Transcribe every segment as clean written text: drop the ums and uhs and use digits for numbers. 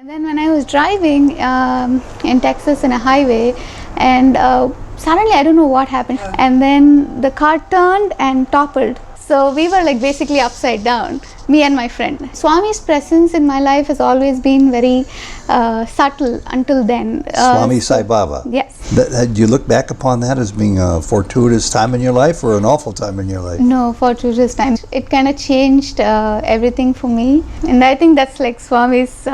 And then when I was driving in Texas in a highway, and suddenly I don't know what happened, and then the car turned and toppled. So we were like basically upside down, me and my friend. Swami's presence in my life has always been very subtle until then. Swami Sai Baba. Yes. Do you look back upon that as being a fortuitous time in your life or an awful time in your life? No, fortuitous time. It kind of changed everything for me, and I think that's like Swami's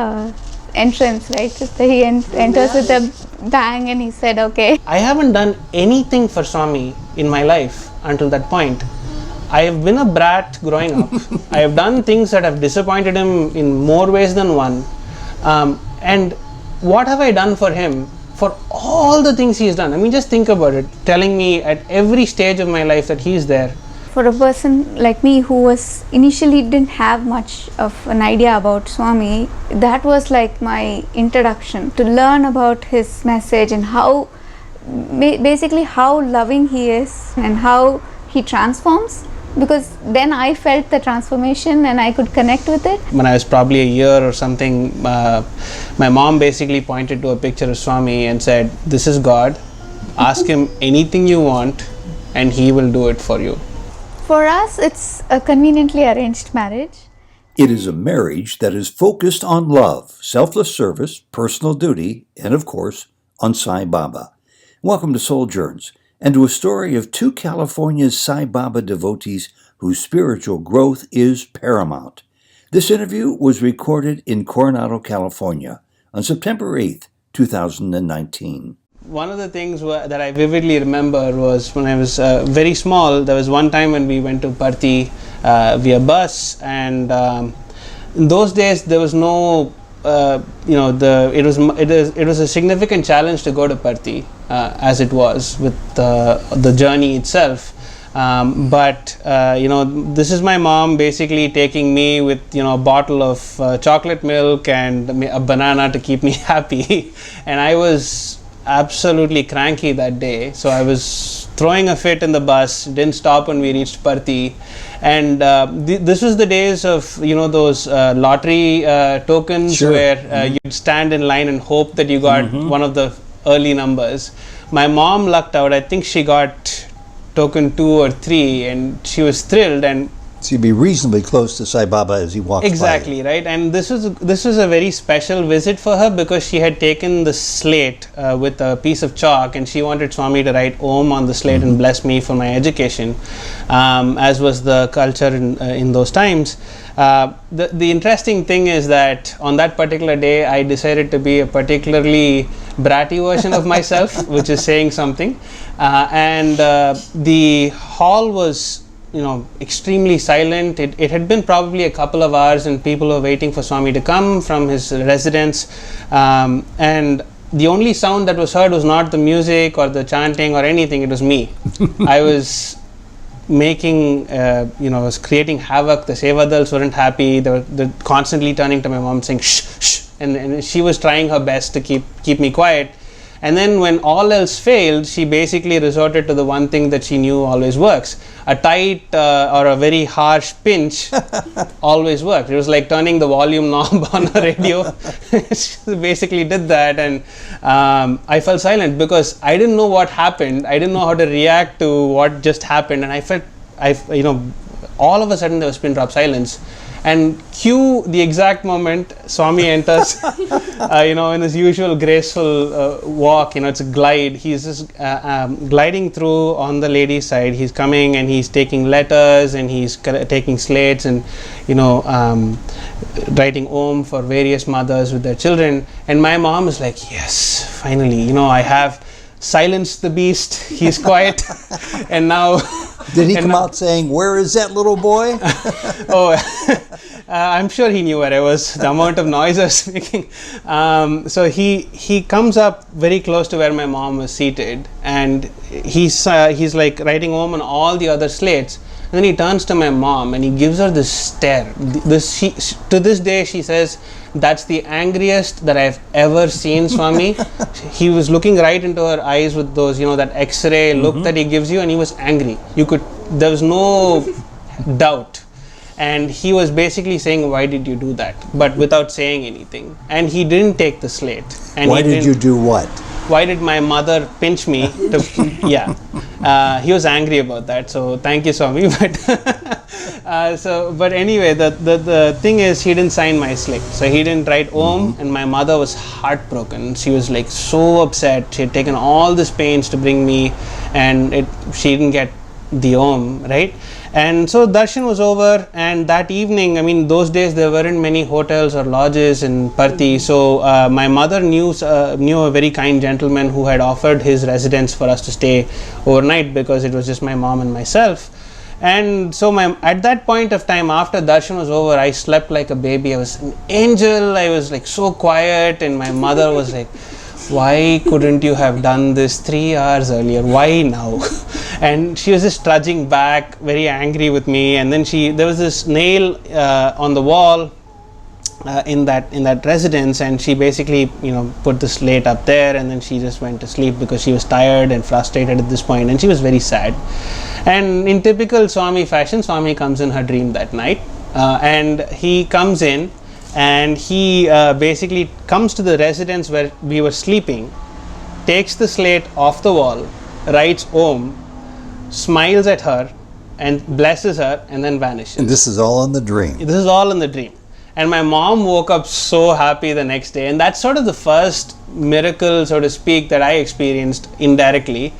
entrance, right? He enters with a bang and he said, okay. I haven't done anything for Swami in my life until that point. I have been a brat growing up. I have done things that have disappointed him in more ways than one. And what have I done for him? For all the things he's done. I mean, just think about it. Telling me at every stage of my life that he's there. For a person like me who was initially didn't have much of an idea about Swami, that was like my introduction to learn about his message and how, basically how loving he is and how he transforms. Because then I felt the transformation and I could connect with it. When I was probably a year or something, my mom basically pointed to a picture of Swami and said, "This is God. Ask him anything you want and he will do it for you." For us, it's a conveniently arranged marriage. It is a marriage that is focused on love, selfless service, personal duty, and of course, on Sai Baba. Welcome to Souljourns, and to a story of two California's Sai Baba devotees whose spiritual growth is paramount. This interview was recorded in Coronado, California on September 8th, 2019. One of the things that I vividly remember was when I was very small. There was one time when we went to Preethi via bus, and in those days there was no, it was a significant challenge to go to Preethi as it was with the journey itself. This is my mom basically taking me with a bottle of chocolate milk and a banana to keep me happy, and I was absolutely cranky that day, so I was throwing a fit in the bus. Didn't stop when we reached Preethi, and this was the days of those lottery tokens. Sure. Where you'd stand in line and hope that you got one of the early numbers. My mom lucked out. I think she got token 2 or 3, and she was thrilled. And so you'd be reasonably close to Sai Baba as he walks by. Exactly, right? And this was a very special visit for her because she had taken the slate with a piece of chalk, and she wanted Swami to write Om on the slate and bless me for my education, as was the culture in those times. The interesting thing is that on that particular day, I decided to be a particularly bratty version of myself, which is saying something. The hall was extremely silent. It had been probably a couple of hours and people were waiting for Swami to come from his residence, and the only sound that was heard was not the music or the chanting or anything. It was me. I was making was creating havoc. The Sevadals weren't happy. They were constantly turning to my mom saying shh, shh, and she was trying her best to keep me quiet. And then when all else failed, she basically resorted to the one thing that she knew always works. A tight or a very harsh pinch always worked. It was like turning the volume knob on a radio. She basically did that, and I fell silent because I didn't know what happened. I didn't know how to react to what just happened, and I felt, all of a sudden there was pin drop silence. And cue the exact moment Swami enters, in his usual graceful walk. It's a glide. He's just gliding through on the lady's side. He's coming and he's taking letters and he's taking slates and, writing Om for various mothers with their children. And my mom is like, yes, finally, I have silenced the beast. He's quiet. And now... Did he come out saying, "Where is that little boy"? I'm sure he knew where I was, the amount of noise I was making. So he comes up very close to where my mom was seated, and he's like writing Om on all the other slates. And then he turns to my mom and he gives her this stare. To this day she says, "That's the angriest that I've ever seen Swami." He was looking right into her eyes with those, that X-ray look that he gives you, and he was angry. There was no doubt. and he was basically saying, why did you do that, but without saying anything. And he didn't take the slate. And why did you do what? Why did my mother pinch me to, he was angry about that, so thank you, Swami. But anyway, the thing is, he didn't sign my slate, so he didn't write Om. And my mother was heartbroken. She was like so upset. She had taken all this pains to bring me, and she didn't get the Om, right? And so darshan was over, and that evening, I mean, those days there weren't many hotels or lodges in Parthi, so my mother knew a very kind gentleman who had offered his residence for us to stay overnight, because it was just my mom and myself. And so at that point of time, after darshan was over, I slept like a baby. I was an angel. I was like so quiet, and my mother was like, why couldn't you have done this 3 hours earlier? Why now? And she was just trudging back, very angry with me. And then there was this nail on the wall in that residence, and she basically put the slate up there, and then she just went to sleep because she was tired and frustrated at this point, and she was very sad. And in typical Swami fashion, Swami comes in her dream that night, and he comes in, and he basically comes to the residence where we were sleeping, takes the slate off the wall, writes Om, smiles at her and blesses her, and then vanishes. And this is all in the dream. This is all in the dream. And my mom woke up so happy the next day, and that's sort of the first miracle, so to speak, that I experienced indirectly.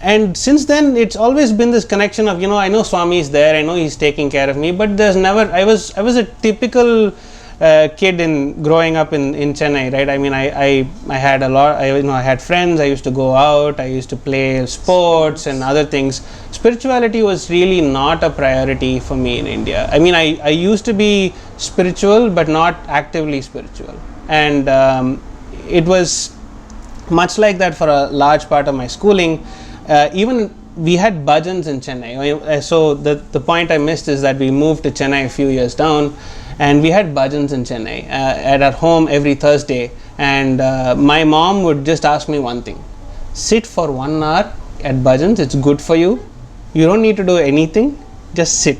And since then, it's always been this connection of, I know Swami is there, I know he's taking care of me, but there's never, I was a typical kid in growing up in Chennai, right? I mean, I had a lot, I had friends, I used to go out, I used to play sports and other things. Spirituality was really not a priority for me in India. I mean, I used to be spiritual, but not actively spiritual. And it was much like that for a large part of my schooling. Even we had bhajans in Chennai. So the point I missed is that we moved to Chennai a few years down, and we had bhajans in Chennai at our home every Thursday. And my mom would just ask me one thing: sit for 1 hour at bhajans, it's good for you. You don't need to do anything, just sit.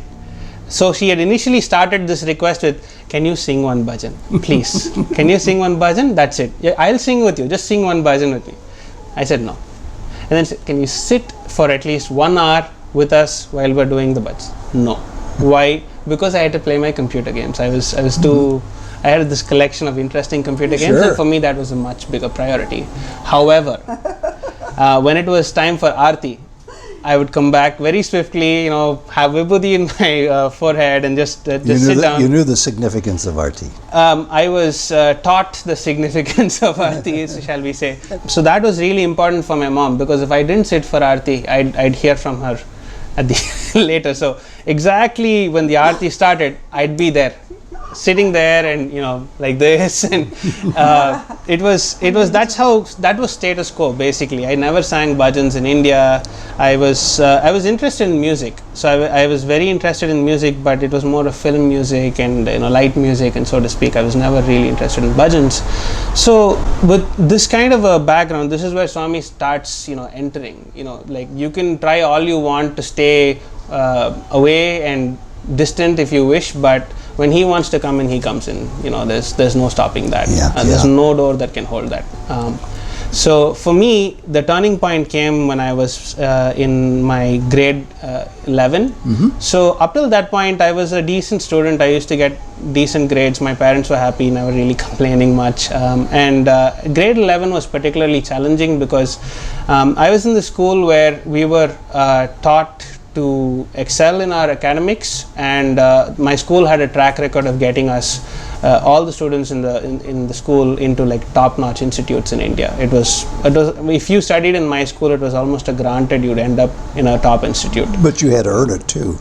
So she had initially started this request with, can you sing one bhajan, please? Can you sing one bhajan? That's it. Yeah, I'll sing with you, just sing one bhajan with me. I said no. And then said, can you sit for at least 1 hour with us while we're doing the bhajans? No. Why? Because I had to play my computer games. I had this collection of interesting computer games, and for me that was a much bigger priority. However, when it was time for Aarti, I would come back very swiftly, have vibhuti in my forehead and just sit down. You knew the significance of Aarti. I was taught the significance of Aarti, shall we say. So that was really important for my mom, because if I didn't sit for Aarti, I'd hear from her at the later. So exactly when the Aarti started, I'd be there, sitting there, and like this, and that was status quo basically. I never sang bhajans in India. I was interested in music, so I was very interested in music, but it was more of film music and light music, and so to speak. I was never really interested in bhajans. So with this kind of a background, this is where Swami starts entering. Like, you can try all you want to stay away and distant if you wish, but when he wants to come in, he comes in. There's no stopping that. There's no door that can hold that. So for me, the turning point came when I was in my grade 11. Mm-hmm. So up till that point, I was a decent student. I used to get decent grades. My parents were happy, never really complaining much. And grade 11 was particularly challenging because I was in the school where we were taught to excel in our academics, and my school had a track record of getting us all the students in the school into like top-notch institutes in India. It was if you studied in my school, it was almost a granted you'd end up in a top institute. But you had to earn it too.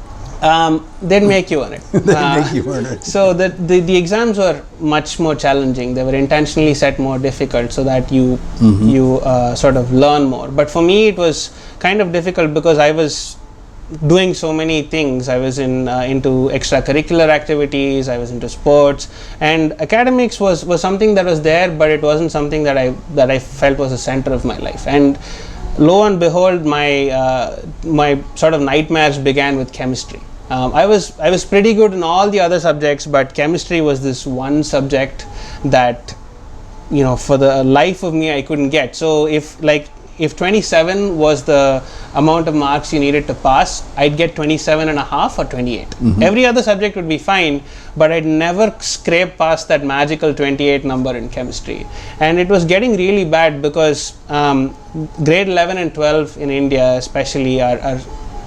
They'd make you earn it. They'd make you earn it. So the exams were much more challenging. They were intentionally set more difficult so that you sort of learn more. But for me, it was kind of difficult because I was doing so many things. I was into extracurricular activities, I was into sports, and academics was something that was there, but it wasn't something that I felt was the center of my life. And lo and behold, my sort of nightmares began with chemistry. I was pretty good in all the other subjects, but chemistry was this one subject that, for the life of me I couldn't get. So if 27 was the amount of marks you needed to pass, I'd get 27 and a half or 28. Every other subject would be fine, but I'd never scrape past that magical 28 number in chemistry. And it was getting really bad because grade 11 and 12 in India especially are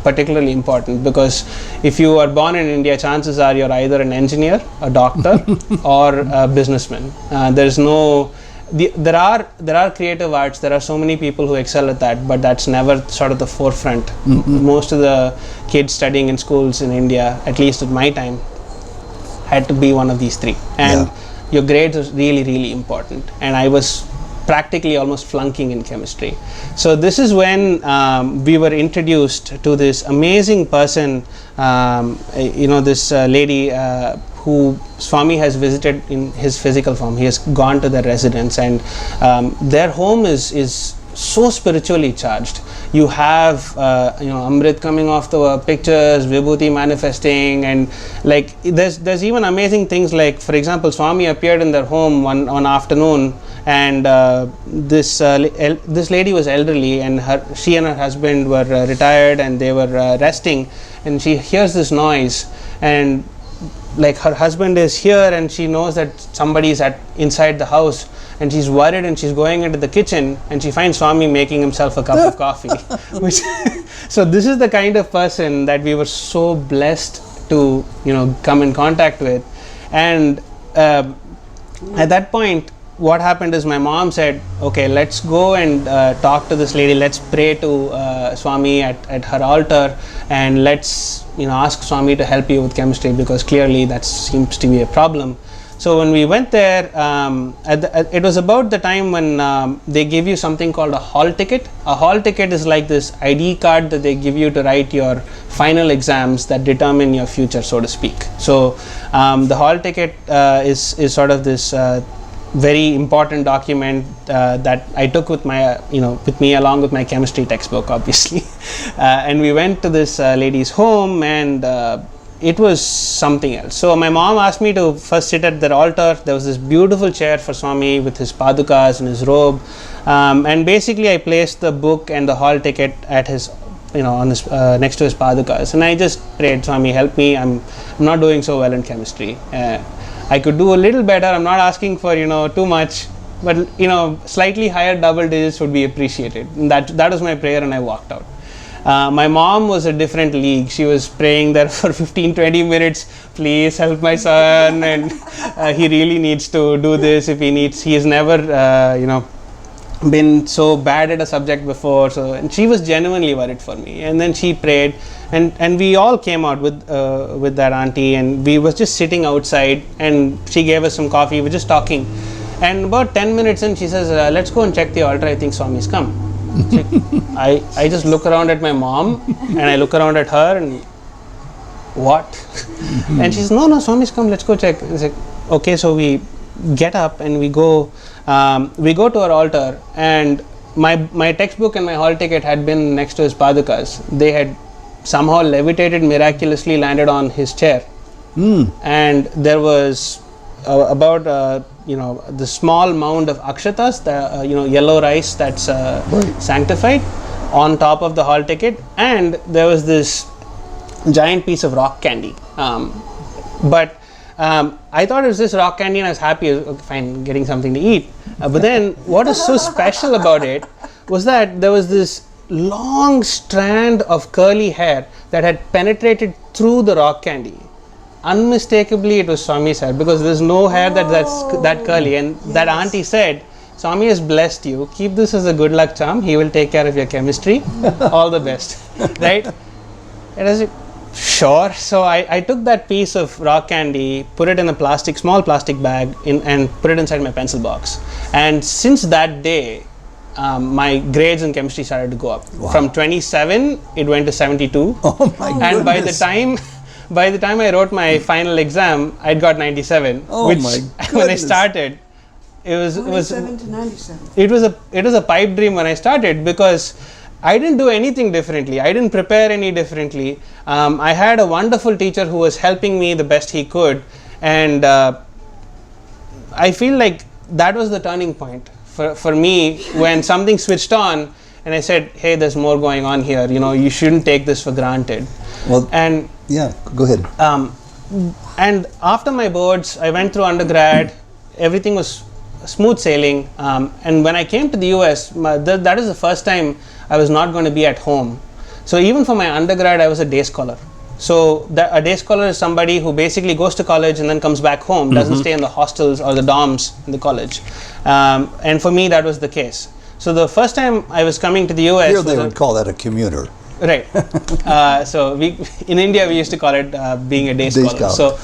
particularly important, because if you are born in India, chances are you're either an engineer, a doctor, or a businessman. There's no there are creative arts. There are so many people who excel at that, but that's never sort of the forefront. Most of the kids studying in schools in India, at least at my time, had to be one of these three, and your grades was really, really important. And I was practically almost flunking in chemistry. So this is when we were introduced to this amazing person, this lady who Swami has visited in his physical form. He has gone to their residence, and their home is so spiritually charged. You have Amrit coming off the pictures, Vibhuti manifesting, and like there's even amazing things like, for example, Swami appeared in their home one afternoon, and this lady was elderly, and she and her husband were retired, and they were resting, and she hears this noise, and like her husband is here, and she knows that somebody is inside the house, and she's worried, and she's going into the kitchen, and she finds Swami making himself a cup of coffee. So this is the kind of person that we were so blessed to come in contact with. And at that point, what happened is my mom said, okay, let's go and talk to this lady, let's pray to Swami at her altar, and let's ask Swami to help you with chemistry, because clearly that seems to be a problem. So when we went there, it was about the time when they give you something called a hall ticket. A hall ticket is like this ID card that they give you to write your final exams that determine your future, so to speak. So the hall ticket is sort of this very important document that I took with my with me along with my chemistry textbook, obviously. And we went to this lady's home, and it was something else. So my mom asked me to first sit at their altar. There was this beautiful chair for Swami with his padukas and his robe, and basically I placed the book and the hall ticket at his on his next to his padukas, and I just prayed, Swami, help me, I'm not doing so well in chemistry. I could do a little better. I'm not asking for too much, but slightly higher double digits would be appreciated. And that was my prayer, and I walked out. My mom was a different league. She was praying there for 15-20 minutes. Please help my son, and he really needs to do this. He has never been so bad at a subject before. So, and she was genuinely worried for me. And then she prayed, and we all came out with that auntie, and we was just sitting outside, and she gave us some coffee. We were just talking, and about 10 minutes in, she says, let's go and check the altar. I think Swami's come. I just look around at my mom, and I look around at her, and what? And she says, no, Swami's come, let's go check. It's like, okay. So we get up and we go to our altar, and my textbook and my hall ticket had been next to his padukas. They had somehow levitated, miraculously landed on his chair, and there was about the small mound of akshatas, the yellow rice that's sanctified, on top of the hall ticket, and there was this giant piece of rock candy. But I thought it was this rock candy, and I was happy, okay, fine, getting something to eat. But then what was so special about it was that there was this long strand of curly hair that had penetrated through the rock candy. Unmistakably, it was Swami's hair, because there's no hair that's that curly. And that auntie said, Swami has blessed you. Keep this as a good luck charm. He will take care of your chemistry. All the best. Right? And I was like, sure. So I took that piece of rock candy, put it in a small plastic bag, and put it inside my pencil box. And since that day, my grades in chemistry started to go up. Wow. From 27, it went to 72. Oh my goodness. And by the time I wrote my final exam, I'd got 97. Oh which, my when I goodness. started, it was 97 to 97. it was a pipe dream when I started, because I didn't do anything differently. I didn't prepare any differently. I had a wonderful teacher who was helping me the best he could, and I feel like that was the turning point for me when something switched on, and I said, hey, there's more going on here. You shouldn't take this for granted. Well, And yeah, go ahead. and after my boards, I went through undergrad. Everything was smooth sailing. And when I came to the US, that is the first time I was not going to be at home. So even for my undergrad, I was a day scholar. So a day scholar is somebody who basically goes to college and then comes back home, doesn't stay in the hostels or the dorms in the college. And for me, that was the case. So the first time I was coming to the US, Here they would call that a commuter. Right. So in India we used to call it being a day scholar. So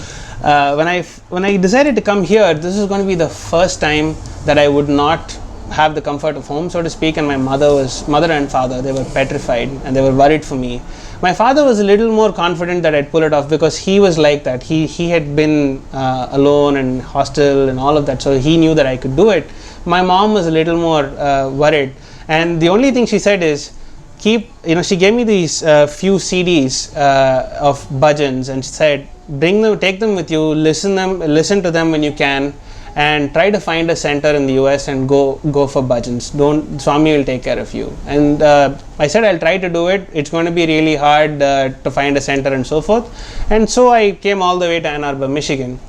when I decided to come here, this is going to be the first time that I would not have the comfort of home, so to speak. And my mother and father, they were petrified and they were worried for me. My father was a little more confident that I'd pull it off because he was like that. He had been alone and hostel and all of that, so he knew that I could do it. My mom was a little more worried, and the only thing she said is, she gave me these few CDs of bhajans and said, take them with you, listen to them when you can, and try to find a center in the US and go for bhajans. Swami will take care of you. And I said, I'll try to do it. It's going to be really hard to find a center and so forth. And so I came all the way to Ann Arbor, Michigan.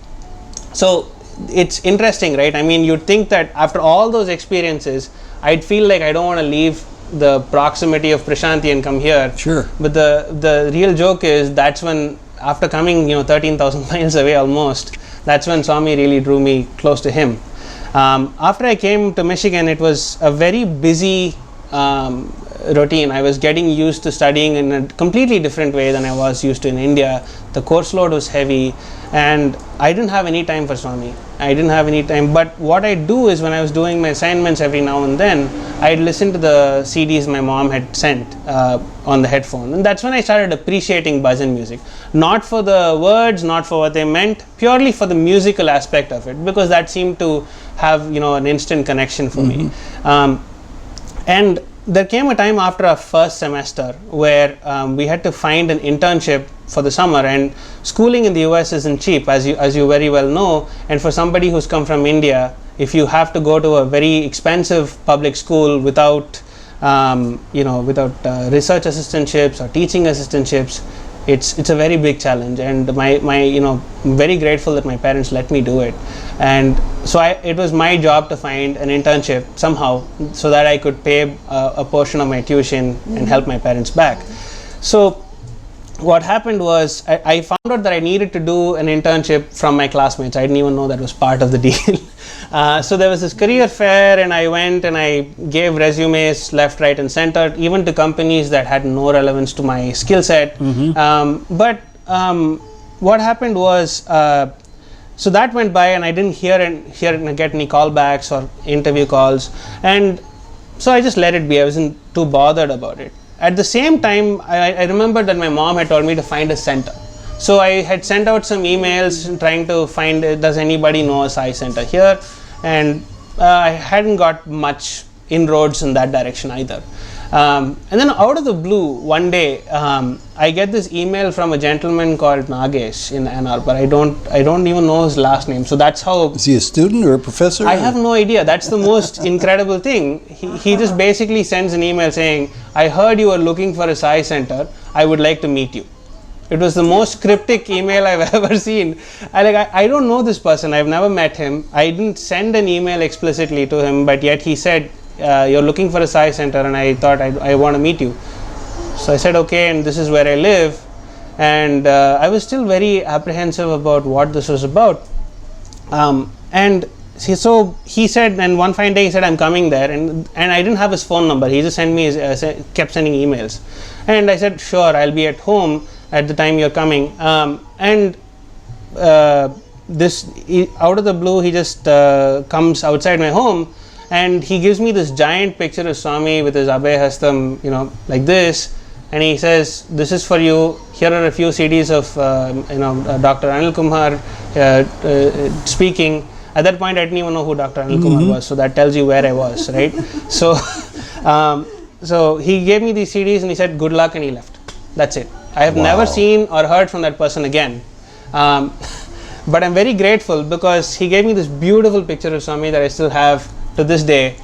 So it's interesting, right? I mean, you'd think that after all those experiences, I'd feel like I don't want to leave the proximity of Prashanthi and come here. Sure. But the real joke is that's when, after coming 13,000 miles away almost, that's when Swami really drew me close to him. After I came to Michigan, it was a very busy routine. I was getting used to studying in a completely different way than I was used to in India. The course load was heavy and I didn't have any time for Swami. I didn't have any time, but what I'd do is when I was doing my assignments every now and then, I'd listen to the CDs my mom had sent on the headphone, and that's when I started appreciating bhajan music. Not for the words, not for what they meant, purely for the musical aspect of it, because that seemed to have an instant connection for me. And there came a time after our first semester where we had to find an internship for the summer, and schooling in the US isn't cheap, as you very well know. And for somebody who's come from India, if you have to go to a very expensive public school without research assistantships or teaching assistantships, it's a very big challenge. And I'm very grateful that my parents let me do it. And so it was my job to find an internship somehow so that I could pay a portion of my tuition and help my parents back. So what happened was I found out that I needed to do an internship from my classmates. I didn't even know that was part of the deal. So there was this career fair, and I went and I gave resumes left, right, and center, even to companies that had no relevance to my skill set. But what happened was, so that went by, and I didn't get any callbacks or interview calls, and so I just let it be. I wasn't too bothered about it. At the same time, I remembered that my mom had told me to find a center. So I had sent out some emails trying to find, does anybody know a Sai center here? And I hadn't got much inroads in that direction either. And then out of the blue, one day, I get this email from a gentleman called Nagesh in Ann Arbor. I don't even know his last name. So that's how... Is he a student or a professor? I have no idea. That's the most incredible thing. He just basically sends an email saying, I heard you were looking for a Sai center. I would like to meet you. It was the most cryptic email I've ever seen. I don't know this person. I've never met him. I didn't send an email explicitly to him, but yet he said, you're looking for a Sai center, and I thought I want to meet you. So I said, okay, and this is where I live. And I was still very apprehensive about what this was about. And so he said, and one fine day he said, I'm coming there, and I didn't have his phone number. He just kept sending emails. And I said, sure, I'll be at home at the time you're coming. Out of the blue, he just comes outside my home, and he gives me this giant picture of Swami with his Abhay Hastam, like this, and he says, this is for you. Here are a few CDs of Dr. Anil Kumar speaking. At that point, I didn't even know who Dr. Anil Kumar was, so that tells you where I was, right? So So he gave me these CDs and he said good luck and he left. That's it. I have Wow. never seen or heard from that person again. But I'm very grateful because he gave me this beautiful picture of Swami that I still have to this day.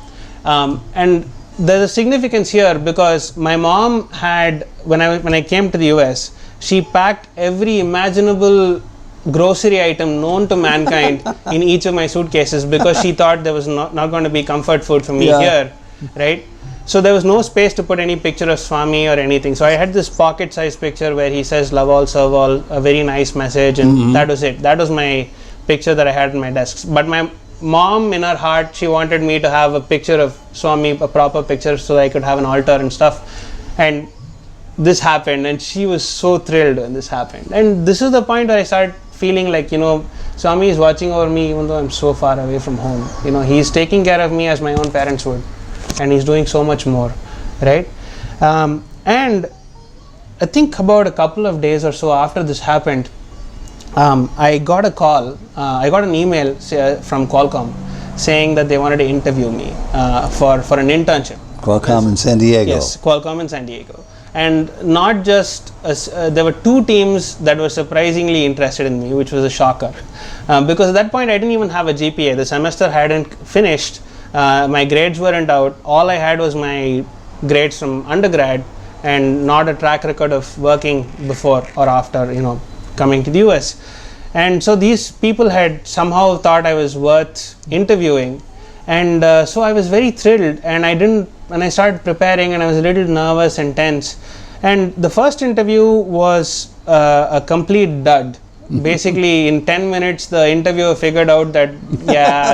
And there's a significance here because my mom had, when I came to the US, she packed every imaginable grocery item known to mankind in each of my suitcases because she thought there was not going to be comfort food for me Yeah. here, right? So there was no space to put any picture of Swami or anything. So I had this pocket-sized picture where he says "Love all, serve all," a very nice message, and that was it. That was my picture that I had in my desks. But my mom, in her heart, she wanted me to have a picture of Swami, a proper picture, so that I could have an altar and stuff. And this happened, and she was so thrilled when this happened. And this is the point where I started feeling like, Swami is watching over me even though I'm so far away from home. He's taking care of me as my own parents would, and he's doing so much more, right? And I think about a couple of days or so after this happened, I got a call, I got an email from Qualcomm saying that they wanted to interview me for an internship. Qualcomm in San Diego. Yes, Qualcomm in San Diego. And not just, there were two teams that were surprisingly interested in me, which was a shocker. Because at that point I didn't even have a GPA. The semester hadn't finished. My grades weren't out. All I had was my grades from undergrad and not a track record of working before or after, coming to the US. And so these people had somehow thought I was worth interviewing. And so I was very thrilled, and I started preparing, and I was a little nervous and tense. And the first interview was a complete dud. Basically, in 10 minutes, the interviewer figured out that,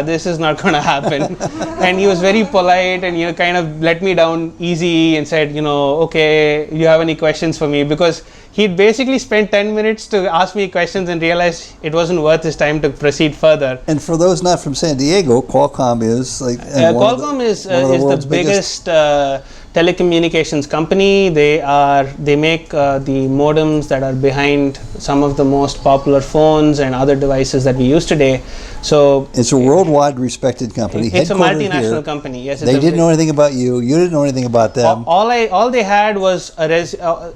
this is not going to happen. And he was very polite, and kind of let me down easy and said, okay, you have any questions for me? Because he'd basically spent 10 minutes to ask me questions and realized it wasn't worth his time to proceed further. And for those not from San Diego, Qualcomm is like Qualcomm is the biggest telecommunications company. They make the modems that are behind some of the most popular phones and other devices that we use today. So it's a worldwide respected company. It's a headquartered multinational here. company. Yes, They didn't know anything about you. You didn't know anything about them. All they had was a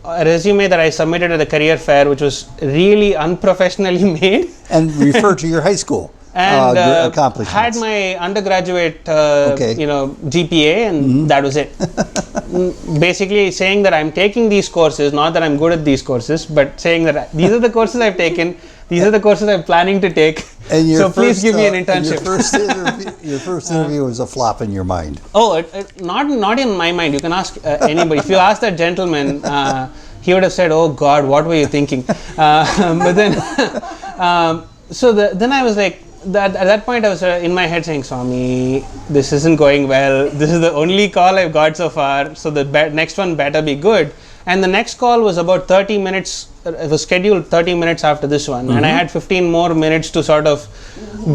resume that I submitted at the career fair, which was really unprofessionally made. And referred to your high school And accomplishments. had my undergraduate GPA, and that was it. Basically saying that I'm taking these courses, not that I'm good at these courses, but saying that these are the courses I've taken, these are the courses I'm planning to take, And so please give me an internship. Your first interview was a flop in your mind. Oh, not in my mind. You can ask anybody. If you ask that gentleman, he would have said, "Oh God, what were you thinking?" But then, then I was like, at that point I was in my head saying, "Swami, this isn't going well. This is the only call I've got so far. So the next one better be good." And the next call was about 30 minutes. It was scheduled 30 minutes after this one, and I had 15 more minutes to sort of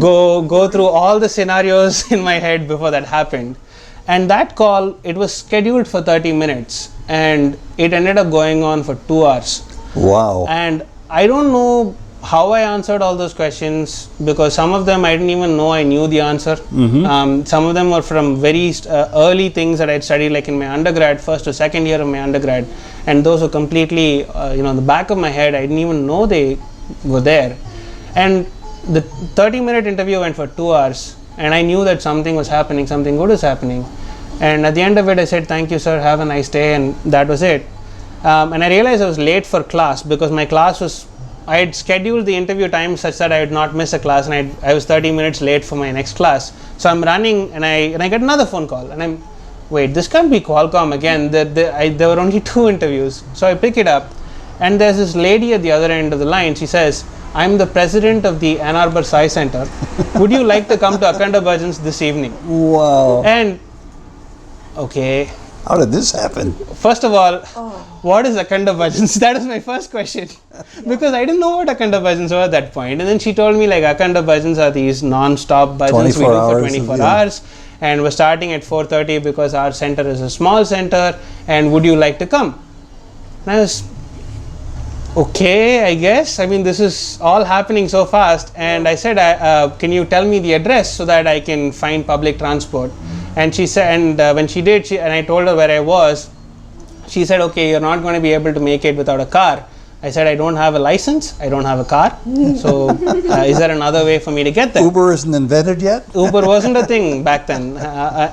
go through all the scenarios in my head before that happened. And that call, it was scheduled for 30 minutes, and it ended up going on for 2 hours. Wow. And I don't know how I answered all those questions, because some of them I didn't even know I knew the answer. Some of them were from very early things that I'd studied, like in my undergrad, first or second year of my undergrad, and those were completely in the back of my head. I didn't even know they were there. And the 30-minute interview went for 2 hours, and I knew that something was happening, something good was happening. And at the end of it, I said, "Thank you, sir, have a nice day," and that was it. And I realized I was late for class, because my class was, I had scheduled the interview time such that I would not miss a class, and I was 30 minutes late for my next class. So I'm running, and I get another phone call, and wait, this can't be Qualcomm again. There were only 2 interviews. So I pick it up, and there's this lady at the other end of the line. She says, "I'm the president of the Ann Arbor Sai Center. Would you like to come to Akhanda Bhajans this evening?" Wow. And okay. How did this happen? First of all, what is Akhanda Bhajans? That was my first question. Because I didn't know what Akhanda Bhajans were at that point. And then she told me, like, Akhanda Bhajans are these non-stop bhajans we do for 24 hours. And we're starting at 4:30 because our center is a small center. And would you like to come? And I was, okay, I guess. I mean, this is all happening so fast. And I said, can you tell me the address so that I can find public transport? And she said, and when she did, and I told her where I was, she said, okay, you're not going to be able to make it without a car. I said, I don't have a license, I don't have a car, so is there another way for me to get there? Uber isn't invented yet? Uber wasn't a thing back then,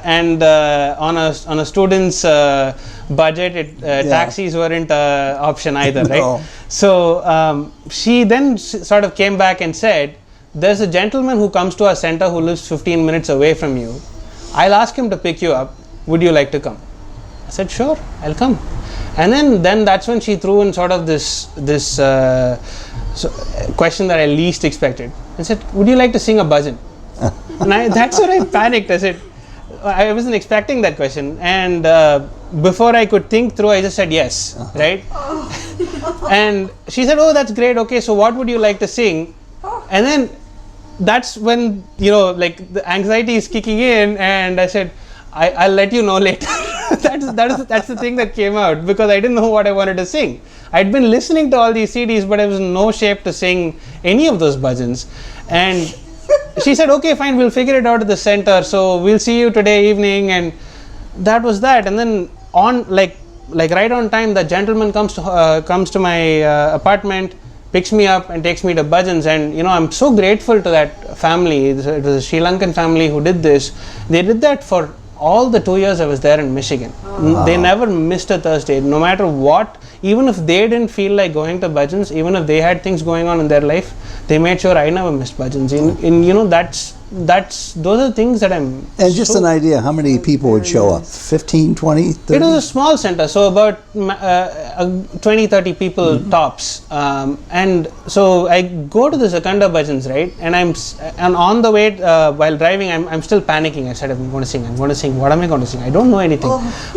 and on a student's budget, taxis weren't an option either, right? No. So she then sort of came back and said, there's a gentleman who comes to our center who lives 15 minutes away from you. I'll ask him to pick you up. Would you like to come? I said, sure, I'll come. And then that's when she threw in sort of this question that I least expected. I said, would you like to sing a bhajan? And that's where I panicked. I said, I wasn't expecting that question. And before I could think through, I just said yes, right? And she said, oh, that's great. Okay, so what would you like to sing? And then that's when, like the anxiety is kicking in, and I said, I'll let you know later. that's the thing that came out, because I didn't know what I wanted to sing. I'd been listening to all these CDs, but I was in no shape to sing any of those bhajans. And she said, okay, fine, we'll figure it out at the center, so we'll see you today evening. And that was that. And then on like right on time, the gentleman comes to my apartment, picks me up and takes me to bhajans. And I'm so grateful to that family. It was a Sri Lankan family who did this. They did that for all the 2 years I was there in Michigan. They never missed a Thursday, no matter what. Even if they didn't feel like going to bhajans, even if they had things going on in their life, they made sure I never missed bhajans. Those are things that I'm. And just an idea, how many people would show up? 15, 20, 30? It was a small center, so about 20, 30 people tops. And so I go to the Sakanda bhajans, right? And on the way, while driving, I'm still panicking. I said, I'm going to sing. What am I going to sing? I don't know anything.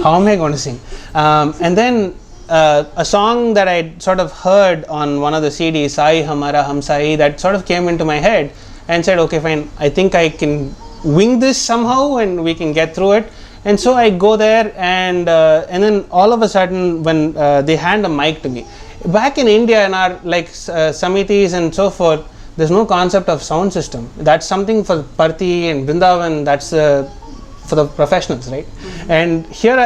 How am I going to sing? And then a song that I sort of heard on one of the CDs, Sai Hamara Hum Sai, that sort of came into my head and said, okay, fine, I think I can wing this somehow and we can get through it. And so I go there, and then all of a sudden, when they hand a mic to me, back in India in our samitis and so forth, there's no concept of sound system. That's something for Parthi and Vrindavan. That's for the professionals, right? And here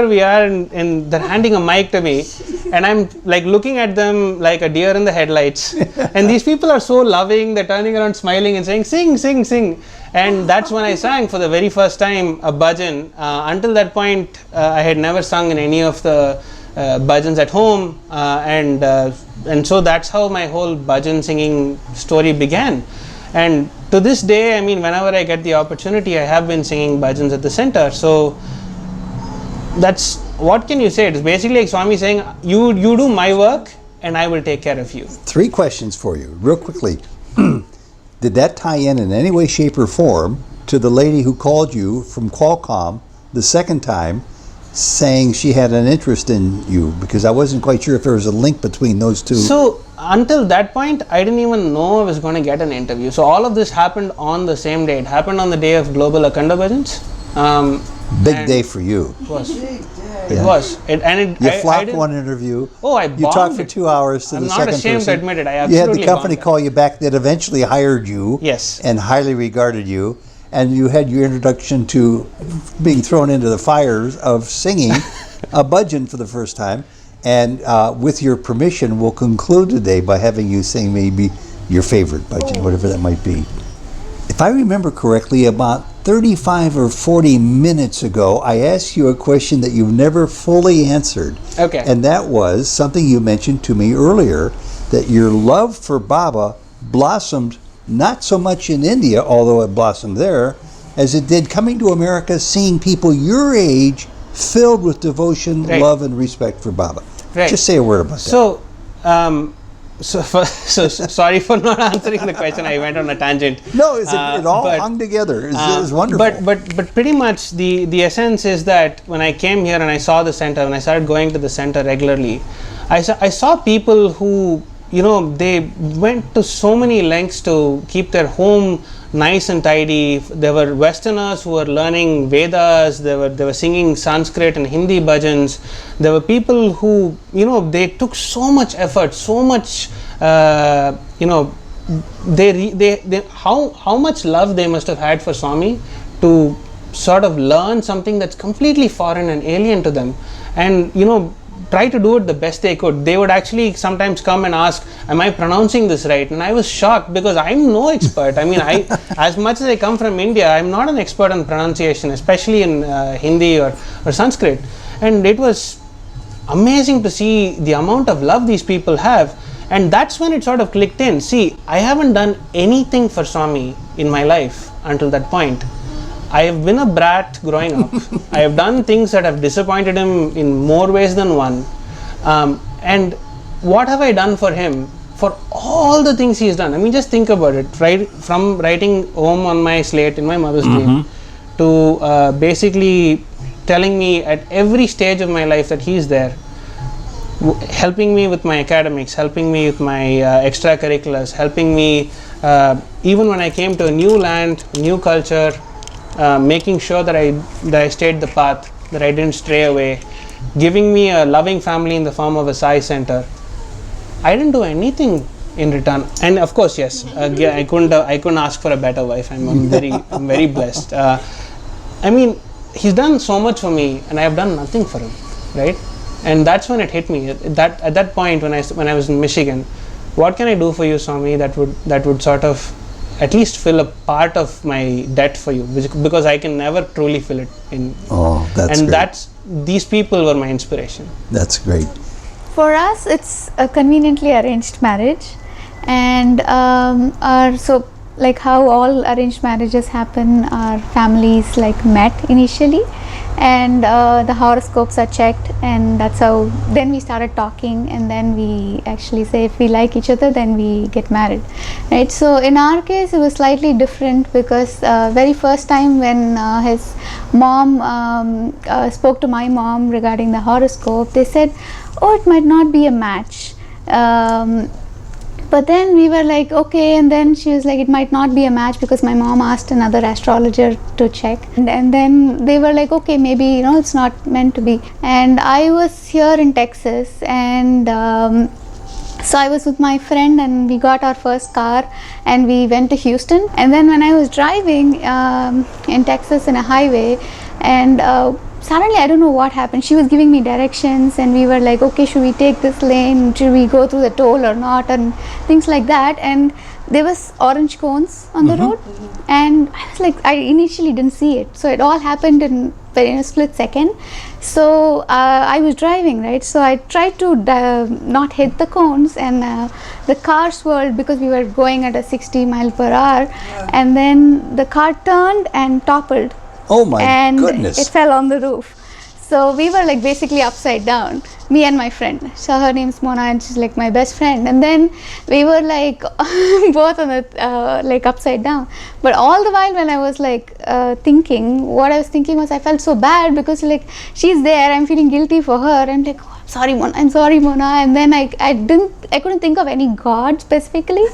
we are, and they're handing a mic to me, and I'm like looking at them like a deer in the headlights. And these people are so loving, they're turning around smiling and saying, sing, sing, sing. And that's when I sang for the very first time a bhajan. Until that point, I had never sung in any of the bhajans at home, and so that's how my whole bhajan singing story began. And to this day, I mean, whenever I get the opportunity, I have been singing bhajans at the center. So that's, what can you say? It's basically like Swami saying, you do my work and I will take care of you. 3 questions for you, real quickly. Did that tie in any way, shape, or form to the lady who called you from Qualcomm the second time, saying she had an interest in you? Because I wasn't quite sure if there was a link between those two. So until that point, I didn't even know I was going to get an interview. So all of this happened on the same day. It happened on the day of Global Akhanda Bhajans. Big day for you. It was. It Yeah. was. You flopped one interview. Oh, I bombed. You talked for 2 hours to I'm the not second ashamed person. to admit it. I You had absolutely the company bombed. call you back that eventually hired you. Yes. And highly regarded you. And you had your introduction to being thrown into the fires of singing a bhajan for the first time. And with your permission, we'll conclude today by having you sing maybe your favorite bhajan, whatever that might be. If I remember correctly, about 35 or 40 minutes ago, I asked you a question that you've never fully answered. Okay. And that was something you mentioned to me earlier, that your love for Baba blossomed not so much in India, although it blossomed there, as it did coming to America, seeing people your age filled with devotion, Right. love, and respect for Baba. Right. Just say a word about that. So sorry for not answering the question. I went on a tangent. No, it all but- hung together. It was wonderful. But pretty much the essence is that when I came here and I saw the center, when I started going to the center regularly, I saw people who, they went to so many lengths to keep their home nice and tidy. There were Westerners who were learning Vedas. They were singing Sanskrit and Hindi bhajans. There were people who, they took so much effort, so much, how much love they must have had for Swami to sort of learn something that's completely foreign and alien to them, and try to do it the best they could. They would actually sometimes come and ask, am I pronouncing this right? And I was shocked, because I'm no expert. I mean, as much as I come from India, I'm not an expert on pronunciation, especially in Hindi or Sanskrit. And it was amazing to see the amount of love these people have. And that's when it sort of clicked in. See, I haven't done anything for Swami in my life until that point. I have been a brat growing up. I have done things that have disappointed him in more ways than one. And what have I done for him? For all the things he's done. I mean, just think about it. Right from writing Om on my slate in my mother's dream to basically telling me at every stage of my life that he's there, helping me with my academics, helping me with my extracurriculars, helping me even when I came to a new land, new culture, making sure that I stayed the path, that I didn't stray away, giving me a loving family in the form of a Sai center. I didn't do anything in return, and of course, yes, I couldn't ask for a better wife. I'm very blessed. I mean, he's done so much for me, and I have done nothing for him, right? And that's when it hit me. At that point, when I was in Michigan, what can I do for you, Swami, that would sort of at least fill a part of my debt for you, because I can never truly fill it in. Oh, that's and great. These people were my inspiration. That's great. For us, it's a conveniently arranged marriage, and so like how all arranged marriages happen, our families like met initially, and the horoscopes are checked, and that's how then we started talking, and then we actually say if we like each other, then we get married, right? So in our case, it was slightly different, because very first time when his mom spoke to my mom regarding the horoscope, they said, oh, it might not be a match. But then we were like, okay, and then she was like, it might not be a match, because my mom asked another astrologer to check, and then they were like, okay, maybe it's not meant to be. And I was here in Texas, and so I was with my friend, and we got our first car, and we went to Houston. And then when I was driving in Texas in a highway, and suddenly, I don't know what happened, she was giving me directions, and we were like, okay, should we take this lane, should we go through the toll or not, and things like that. And there was orange cones on the road, and I was like, I initially didn't see it, so it all happened in a split second. So I was driving, right, so I tried to not hit the cones, and the car swirled, because we were going at a 60 mile per hour, and then the car turned and toppled. Oh my And goodness. it fell on the roof. So we were like basically upside down, me and my friend. So her name's Mona, and she's like my best friend. And then we were like both on the like upside down. But all the while when I was like thinking, what I was thinking was, I felt so bad, because like she's there, I'm feeling guilty for her. I'm like, oh, I'm sorry Mona. And then I couldn't think of any god specifically.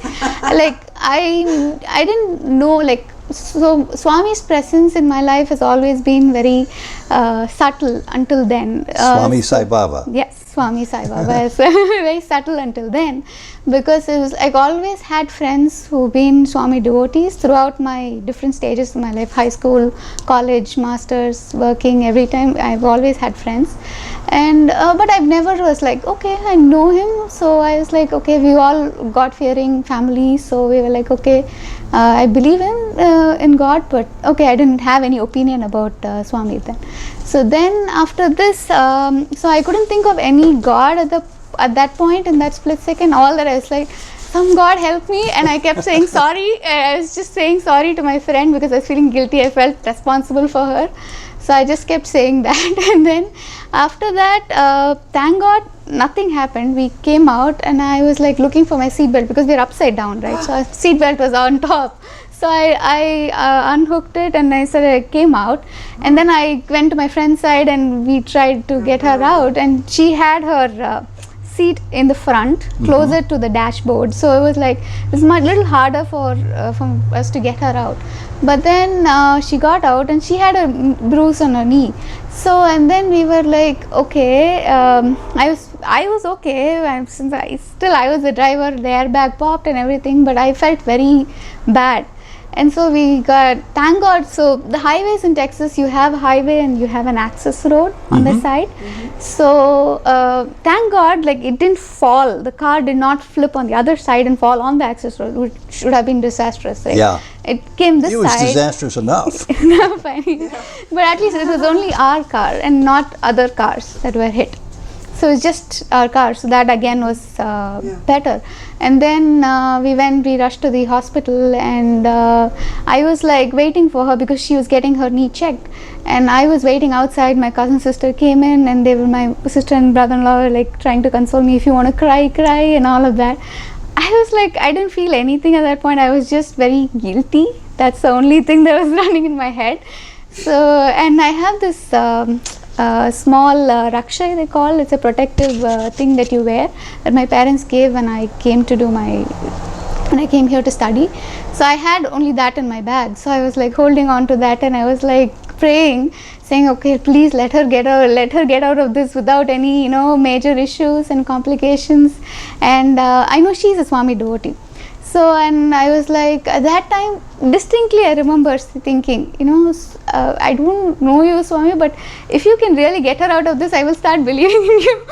Like I didn't know, like, so Swami's presence in my life has always been very subtle until then. Swami Sai Baba. Yes, Swami Sai Baba is very subtle until then, because it was, I always had friends who've been Swami devotees throughout my different stages of my life, high school, college, masters, working, every time I've always had friends. And but I've never was like, okay, I know him, so I was like, okay, we all God-fearing families, so we were like, okay, I believe in God, but okay, I didn't have any opinion about Swami then. So then after this, so I couldn't think of any God at that point, in that split second. All that I was like, some God help me, and I kept saying sorry. I was just saying sorry to my friend, because I was feeling guilty. I felt responsible for her. So I just kept saying that, and then after that, thank God, nothing happened. We came out, and I was like looking for my seatbelt, because we're upside down, right? So our seatbelt was on top. So I unhooked it, and I said I came out, and then I went to my friend's side, and we tried to get her out, and she had her seat in the front, closer to the dashboard. So it was like, it's a little harder for us to get her out. But then she got out, and she had a bruise on her knee. So, and then we were like, okay, I was okay, since I was the driver, the airbag popped and everything, but I felt very bad. And so we got, thank God, so the highways in Texas, you have a highway and you have an access road on the side. So thank God, like it didn't fall. The car did not flip on the other side and fall on the access road, which should have been disastrous. Right? Yeah. It came this It was side. disastrous enough. No, fine. But at least it was only our car and not other cars that were hit. So it's just our car. So that again was better. And then we rushed to the hospital, and I was like waiting for her because she was getting her knee checked. And I was waiting outside. My cousin sister came in, and my sister and brother-in-law were like trying to console me. If you want to cry, cry, and all of that. I was like, I didn't feel anything at that point. I was just very guilty. That's the only thing that was running in my head. So, and I have this small raksha, they call. It's a protective thing that you wear that my parents gave when I came here to study. So I had only that in my bag. So I was like holding on to that, and I was like praying, saying, okay, please let her get out of this without any, major issues and complications. And I know she's a Swami devotee. So, and I was like, at that time, distinctly I remember thinking, I don't know you, Swami, but if you can really get her out of this, I will start believing in you.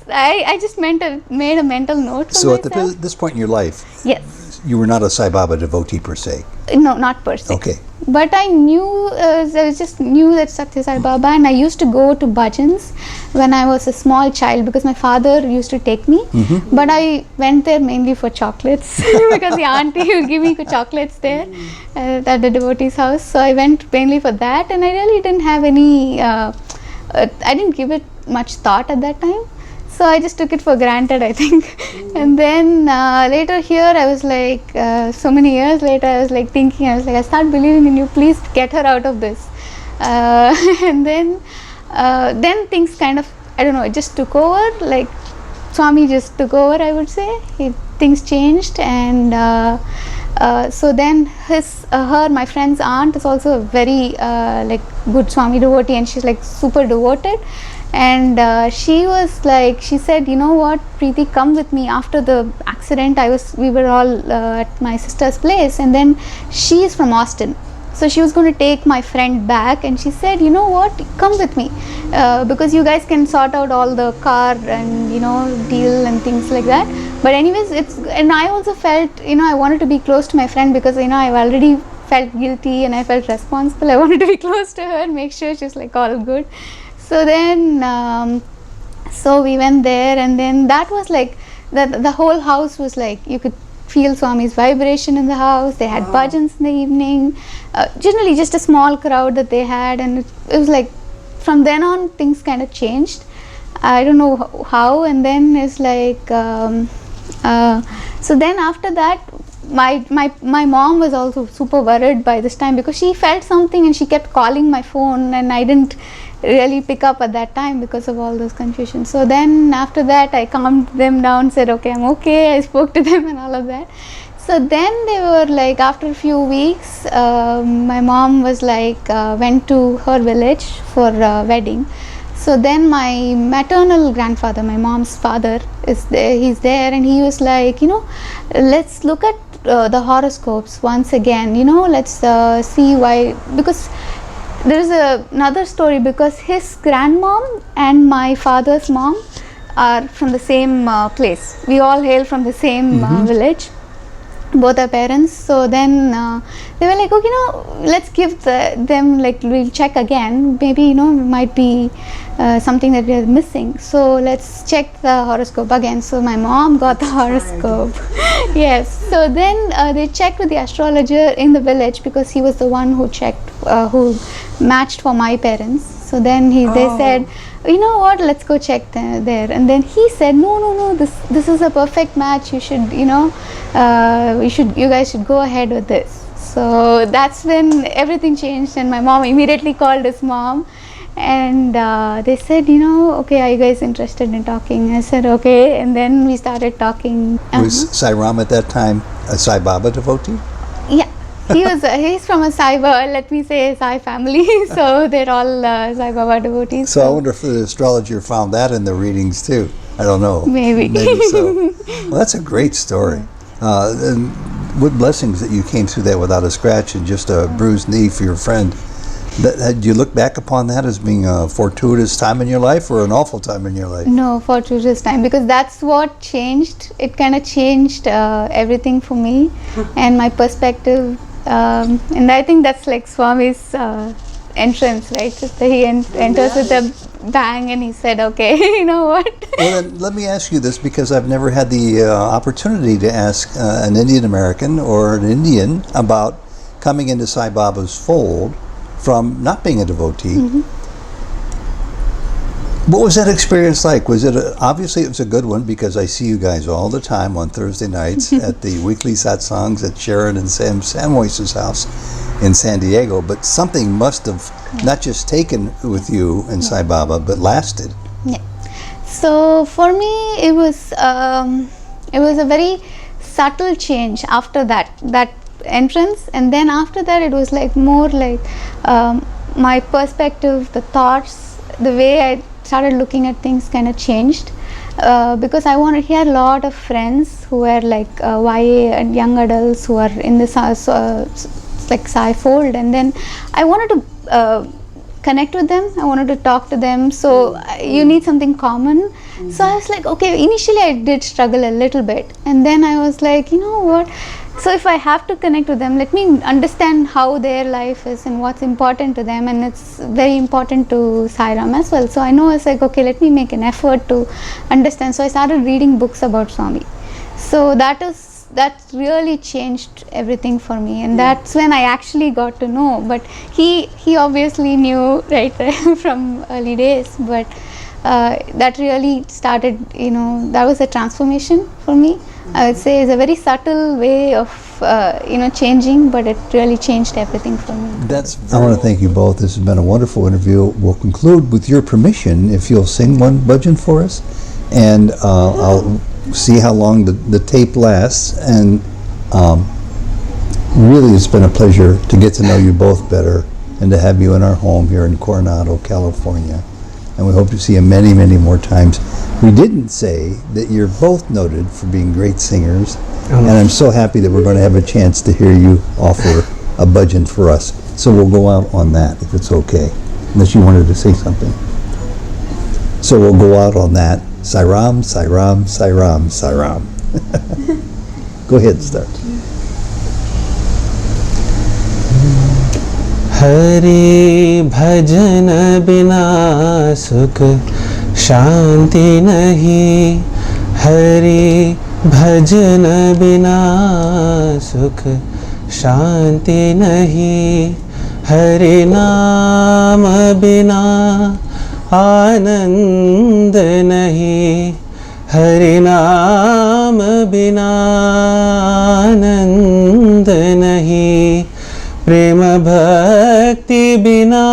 I just made a mental note for So myself. at this point in your life, Yes. you were not a Sai Baba devotee per se. No, not per se. Okay. But I knew, I just knew that Satya Sai Baba, and I used to go to bhajans when I was a small child because my father used to take me. But I went there mainly for chocolates because the auntie would give me chocolates there at the devotee's house. So I went mainly for that, and I really didn't have any, I didn't give it much thought at that time. So I just took it for granted, I think. And then later here, I was like, so many years later, I was like thinking, I start believing in you, please get her out of this. And then things kind of, I don't know, it just took over, like Swami just took over, I would say. Things changed, and so then my friend's aunt is also a very like good Swami devotee, and she's like super devoted. And she was like, she said, you know what, Preethi, come with me. After the accident, we were all at my sister's place, and then she is from Austin, so she was going to take my friend back, and she said, you know what, come with me, because you guys can sort out all the car and deal and things like that. But anyways, and I also felt, I wanted to be close to my friend because I've already felt guilty and I felt responsible. I wanted to be close to her and make sure she's like all good. So then, so we went there, and then that was like, the whole house was like, you could feel Swami's vibration in the house. They had bhajans in the evening, generally just a small crowd that they had, and it was like, from then on, things kind of changed. I don't know how, and then it's like, so then after that, my mom was also super worried by this time because she felt something and she kept calling my phone, and I didn't really pick up at that time because of all those confusions. So then after that, I calmed them down, said okay, I'm okay, I spoke to them and all of that. So then they were like, after a few weeks, my mom was like, went to her village for a wedding. So then my maternal grandfather, my mom's father, is there. He's there, and he was like, let's look at the horoscopes once again. Let's see why, because there is another story, because his grandmom and my father's mom are from the same place. We all hail from the same village, both our parents. So then they were like, okay, let's give them, like, we'll check again, maybe might be something that we are missing, so let's check the horoscope again. So my mom got the horoscope. Yes. So then they checked with the astrologer in the village, because he was the one who checked, who matched for my parents. So then they said, you know what, let's go check there. And then he said, no, this is a perfect match. You should, you guys should go ahead with this. So that's when everything changed, and my mom immediately called his mom, and they said, okay, are you guys interested in talking? I said okay, and then we started talking. Was Sairam at that time a Sai Baba devotee? Yeah. He's from a Sai Baba, let me say, Sai family. So they're all Sai Baba devotees. So I wonder if the astrologer found that in the readings too. I don't know. Maybe so. Well, that's a great story. And what blessings that you came through that without a scratch and just a bruised knee for your friend. Do you look back upon that as being a fortuitous time in your life or an awful time in your life? No, fortuitous time, because that's what changed. It kind of changed everything for me and my perspective. And I think that's like Swami's entrance, right? He enters with a bang and he said, okay, you know what? Well, then let me ask you this, because I've never had the opportunity to ask an Indian American or an Indian about coming into Sai Baba's fold from not being a devotee. Mm-hmm. What was that experience like? Was it obviously it was a good one, because I see you guys all the time on Thursday nights at the weekly satsangs at Sharon and Sam Samways' house in San Diego, but something must have not just taken with you and Sai Baba, but lasted. Yeah. So for me, it was a very subtle change after that entrance, and then after that it was like more like my perspective, the thoughts, the way I started looking at things kind of changed, because he had a lot of friends who were like YA and young adults who are in this like Sai fold, and then I wanted to connect with them, I wanted to talk to them, so you need something common. So I was like, okay, initially I did struggle a little bit, and then I was like, you know what, so if I have to connect with them, let me understand how their life is and what's important to them, and it's very important to Sairam as well. So I know, I was like, okay, let me make an effort to understand. So I started reading books about Swami. So that really changed everything for me, and that's when I actually got to know. But he obviously knew right from early days, but that really started, that was a transformation for me. I would say it's a very subtle way of changing, but it really changed everything for me. I want to thank you both. This has been a wonderful interview. We'll conclude with your permission if you'll sing one bhajan for us, and I'll see how long the tape lasts. And really, it's been a pleasure to get to know you both better and to have you in our home here in Coronado, California. And we hope to see you many, many more times. We didn't say that you're both noted for being great singers, and I'm so happy that we're going to have a chance to hear you offer a bhajan for us. So we'll go out on that, if it's okay, unless you wanted to say something. So we'll go out on that. Sairam, Sairam, Sairam, Sairam. Go ahead, start. Hari भजन बिना सुख शांति नहीं, हरि भजन बिना सुख शांति नहीं, हरि नाम बिना आनंद नहीं, हरि नाम बिना आनंद नहीं, प्रेम भक्ति बिना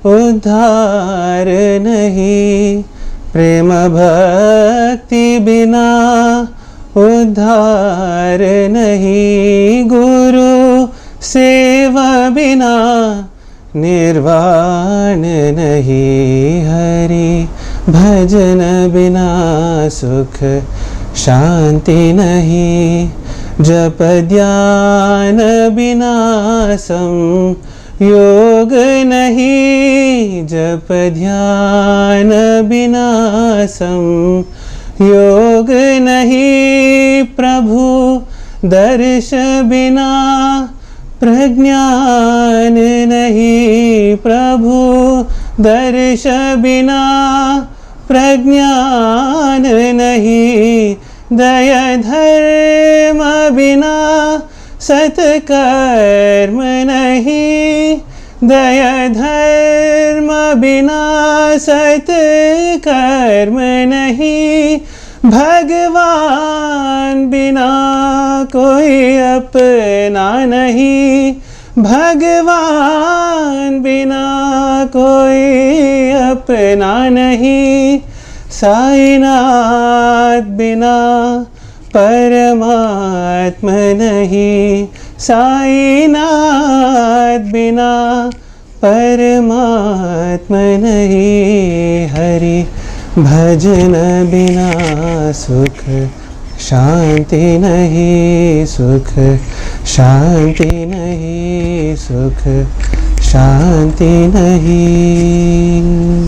उद्धार नहीं, प्रेम भक्ति बिना उद्धार नहीं, गुरु सेवा बिना निर्वाण नहीं, हरि भजन बिना सुख शांति नहीं, जप ध्यान बिना संयोग नहीं, जप ध्यान बिना संयोग नहीं, प्रभु दर्श बिना प्रज्ञान नहीं, प्रभु दर्श बिना प्रज्ञान नहीं, दया धर्म बिना सत्कर्म नहीं, दया धर्म बिना सत्कर्म नहीं, भगवान बिना कोई अपना नहीं, भगवान बिना कोई अपना नहीं, साईनाथ बिना परमात्मा नहीं, साईनाथ बिना परमात्मा नहीं, हरि भजन बिना सुख शांति नहीं सुख, शांति नहीं सुख, शांति नहीं।